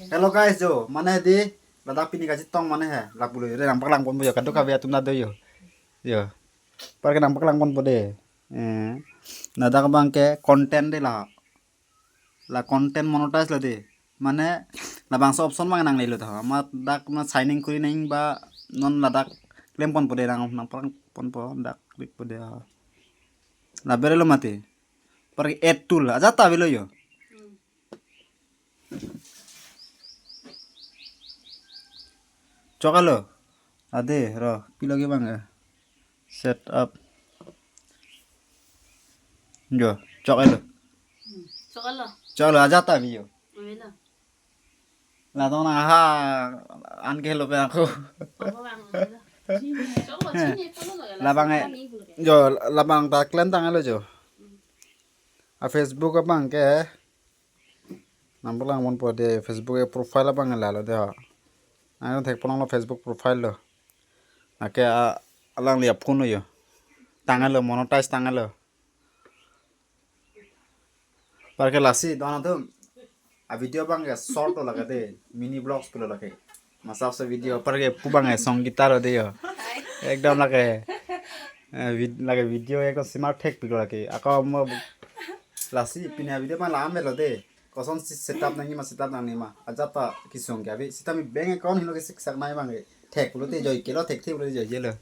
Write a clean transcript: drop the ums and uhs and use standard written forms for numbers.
Hello guys jo mana di ladak pini kasih tong mana he lak bulu re nampak lang pon boyo kadu kabia tum nado yo par ke nampak lang pon pode nada ka bang ke content de la content monetize la de মানে la bang option bang nang lelo tha ma dak na signing kuri nang ba non ladak claim pon pode rang nampak pon po dak klik pode la berelo mate par add tool aja ta belo yo Chokalo. Ade, ro, pilagi bang ya. Set up. Jo, chokalo. Chokalo aja ta biyo. Lah tong nang ha an ke lo pe aku. Labang jo, labang ta klan tang alo jo. A Facebook abang ke. Nampak mon pode Facebook e profile abang lalo de ha. Ayo thek ponong lo Facebook profile lo. Ake alang liap kuno yo. Tangalo monetize tangalo. Parke lasi dona tuh a video bang ya short lo lagate mini vlogs pilo lage. Masa se video parke pu bang ya Songita ro de yo. Ekdom lage lage video eko smart thek pilo lage. Ako mo lasi pinya video bang lam lo de. Koson setup nangi ma setup nangi ma aja ta kisong kya bi sita mi bank account hino ke sik sak nai bang thek lo te joy kelo thek thek lo joy jelo